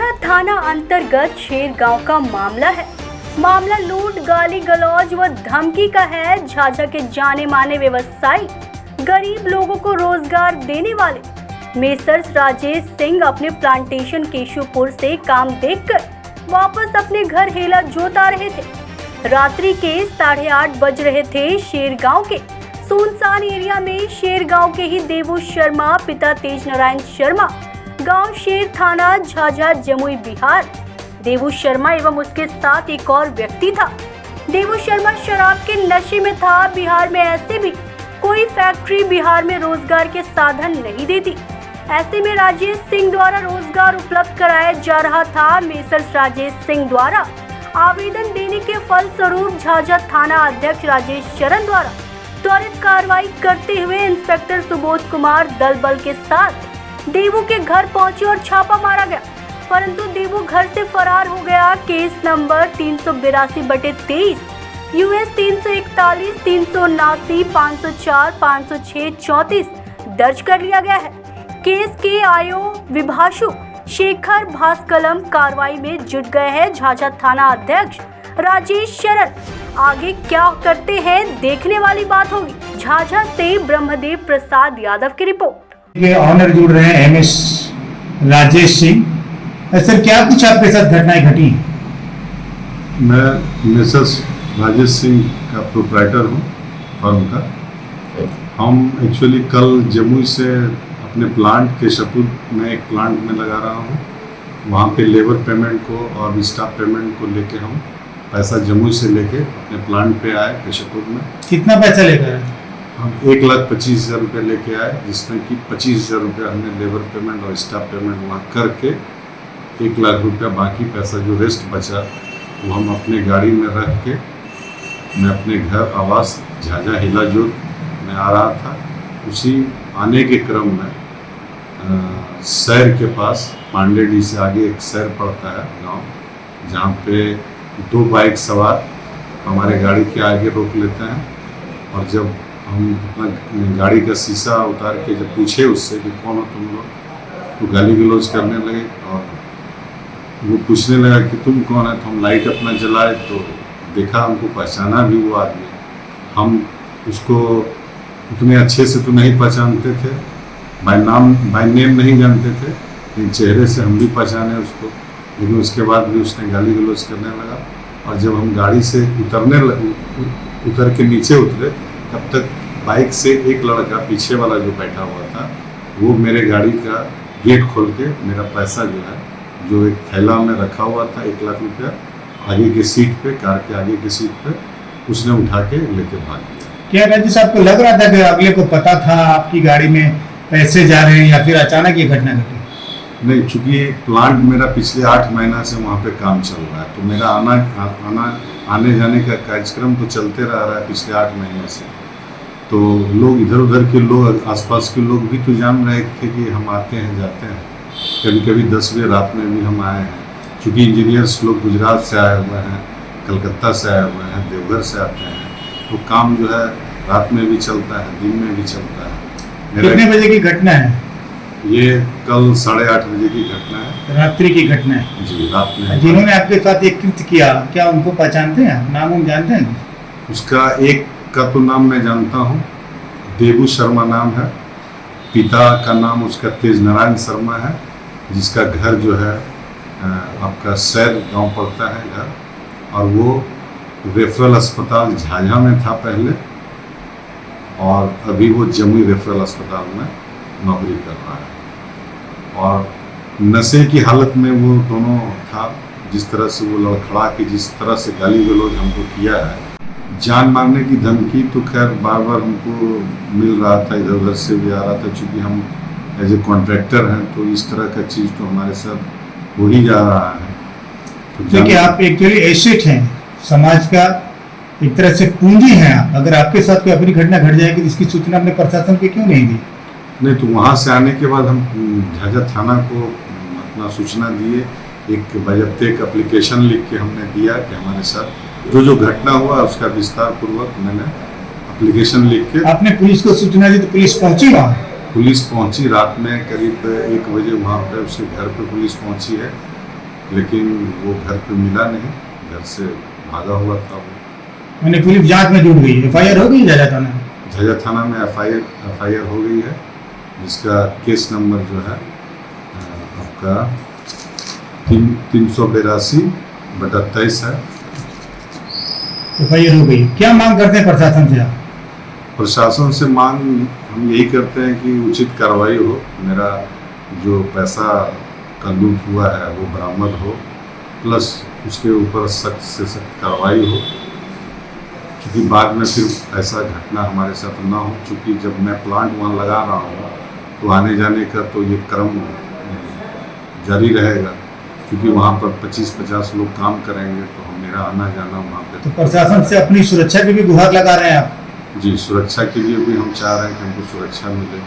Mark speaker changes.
Speaker 1: झाझा थाना अंतर्गत शेर गांव का मामला है। मामला लूट, गाली गलौज व धमकी का है। झाझा के जाने माने व्यवसायी गरीब लोगों को रोजगार देने वाले मेसर्स राजेश सिंह अपने प्लांटेशन केशवपुर से काम देखकर वापस अपने घर हेला जोत आ रहे थे। रात्रि के 8:30 बज रहे थे। शेर गांव के सुनसान एरिया में शेर गांव के ही देवू शर्मा पिता तेज नारायण शर्मा, गांव शेर थाना झाझा जमुई बिहार। देवू शर्मा एवं उसके साथ एक और व्यक्ति था। देवू शर्मा शराब के नशे में था। बिहार में ऐसे भी कोई फैक्ट्री बिहार में रोजगार के साधन नहीं देती। ऐसे में राजेश सिंह द्वारा रोजगार उपलब्ध कराया जा रहा था। मेसर्स राजेश सिंह द्वारा आवेदन देने के फलस्वरूप झाझा थाना अध्यक्ष राजेश शरण द्वारा त्वरित कार्रवाई करते हुए इंस्पेक्टर सुबोध कुमार दल बल के साथ देवू के घर पहुंचे और छापा मारा गया, परंतु देवू घर से फरार हो गया। केस नंबर 382/23 US 341 379 504 506 34 दर्ज कर लिया गया है। केस के आयो विभाषु शेखर भास्कलम कार्रवाई में जुट गए हैं। झाझा थाना अध्यक्ष राजेश शरण आगे क्या करते हैं देखने वाली बात होगी। झाझा से ब्रह्मदेव प्रसाद यादव की रिपोर्ट।
Speaker 2: ऑनर जुड़ रहे हैं MS राजेश सिंह। सर, क्या कुछ आपके साथ घटनाएं घटी?
Speaker 3: मैं मिसेस राजेश सिंह का प्रोप्राइटर हूँ फर्म का। हम एक्चुअली कल जमुई से अपने प्लांट केशवपुर में एक प्लांट में लगा रहा हूँ। वहाँ पे लेबर पेमेंट को और स्टाफ पेमेंट को लेके हम पैसा जमुई से लेके अपने प्लांट पे आए केशवपुर में।
Speaker 2: कितना पैसा लेकर?
Speaker 3: हम 1,25,000 रुपये लेके आए, जिसमें कि 25,000 रुपये हमने लेबर पेमेंट और स्टाफ पेमेंट वहाँ करके 1 लाख रुपया बाकी पैसा जो रेस्ट बचा वो हम अपने गाड़ी में रख के मैं अपने घर आवास झाझा हिलाजोत में आ रहा था। उसी आने के क्रम में शहर के पास पांडेडी से आगे एक शहर पड़ता है गांव, जहाँ पे 2 बाइक सवार हमारे गाड़ी के आगे रोक लेते हैं। और जब हम अपना गाड़ी का शीशा उतार के जब पूछे उससे कि कौन हो तुम लोग, तो गाली गलौज करने लगे। और वो पूछने लगा कि तुम कौन है। तो हम लाइट अपना जलाए तो देखा, हमको पहचाना भी वो आदमी। हम उसको उतने अच्छे से तो नहीं पहचानते थे, बाय नेम नहीं जानते थे, लेकिन चेहरे से हम भी पहचाने उसको। लेकिन उसके बाद भी उसने गाली गलौज करने लगा। और जब हम गाड़ी से उतर के नीचे उतरे, तब तक बाइक से एक लड़का पीछे वाला जो बैठा हुआ था वो मेरे गाड़ी का गेट खोल के मेरा पैसा जो एक थैला में रखा हुआ था 1 लाख रुपया, आगे की सीट पे, कार के आगे की सीट पे उसने उठा के लेके भाग गया।
Speaker 2: क्या राजेश आपको लग रहा था कि अगले को पता था आपकी गाड़ी में पैसे जा रहे हैं, या फिर अचानक ये घटना घटी?
Speaker 3: नहीं, चूँकि प्लांट मेरा पिछले 8 महीना से वहाँ पे काम चल रहा है, तो मेरा आने जाने का कार्यक्रम तो चलते रह रहा है पिछले 8 महीने से। तो लोग इधर उधर के लोग, आसपास के लोग भी तो जान रहे थे कि हम आते हैं जाते हैं। कभी कभी 10 बजे रात में भी हम आए हैं। चूँकि इंजीनियर्स लोग गुजरात से आए हुए हैं, कलकत्ता से आए हुए हैं, देवघर से आते हैं, तो काम जो है रात में भी चलता है, दिन में भी चलता है।
Speaker 2: कितने बजे की घटना है
Speaker 3: ये? कल 8:30 बजे की घटना है,
Speaker 2: रात्रि की घटना है
Speaker 3: जी, रात में।
Speaker 2: जिन्होंने आपके साथ एक कृत्य किया, क्या उनको पहचानते हैं? नाम उन जानते हैं?
Speaker 3: उसका एक का तो नाम मैं जानता हूँ, देवू शर्मा नाम है। पिता का नाम उसका तेज नारायण शर्मा है, जिसका घर जो है आपका शहर गांव पड़ता है घर। और वो रेफरल अस्पताल झाझा में था पहले, और अभी वो जमुई रेफरल अस्पताल में नौकरी कर रहा है। और नशे की हालत में वो दोनों था। जिस तरह से वो लड़खड़ा के जिस तरह से गाली गलौज हमको किया है, जान मारने की धमकी तो खैर बार बार हमको मिल रहा था, इधर उधर से भी आ रहा था। चूँकि हम एज ए कॉन्ट्रैक्टर हैं, तो इस तरह का चीज़ तो हमारे साथ हो ही जा रहा है। तो
Speaker 2: देखिए, आप एक्चुअली एसेट हैं, समाज का एक तरह से पूंजी है आप। अगर आपके साथ कोई अपनी घटना घट जाएगी तो इसकी सूचना अपने प्रशासन को क्यों नहीं दी?
Speaker 3: नहीं, तो वहाँ से आने के बाद हम झाझा थाना को अपना सूचना दिए। एक बजाबते एक एप्लीकेशन लिख के हमने दिया कि हमारे साथ जो घटना हुआ उसका विस्तार पूर्वक मैंने एप्लीकेशन लिख के।
Speaker 2: आपने पुलिस को सूचना दी तो पुलिस पहुंची वहाँ?
Speaker 3: पुलिस पहुंची रात में करीब 1 बजे वहाँ पे उसके घर पे पुलिस पहुंची है। लेकिन वो घर पे मिला नहीं, घर से भागा हुआ था वो।
Speaker 2: मैंने पुलिस जांच में जुट गई, FIR हो गई झाझा थाना में?
Speaker 3: झाझा थाना में FIR हो गई है, जिसका केस नंबर जो है आपका 382/23 है।
Speaker 2: FIR हो गई। क्या मांग करते हैं प्रशासन से आप?
Speaker 3: प्रशासन से मांग हम यही करते हैं कि उचित कार्रवाई हो, मेरा जो पैसा का लूट हुआ है वो बरामद हो, प्लस उसके ऊपर सख्त से सख्त कार्रवाई हो, क्योंकि बाद में फिर ऐसा घटना हमारे साथ ना हो। क्योंकि जब मैं प्लांट वहाँ लगा रहा हूँ तो आने जाने का तो ये क्रम जारी रहेगा, क्योंकि वहाँ पर 25-50 लोग काम करेंगे, तो मेरा आना जाना वहाँ पे।
Speaker 2: तो प्रशासन से अपनी सुरक्षा की भी गुहार लगा रहे हैं आप?
Speaker 3: जी, सुरक्षा के लिए भी हम चाह रहे हैं कि हमको सुरक्षा मिले।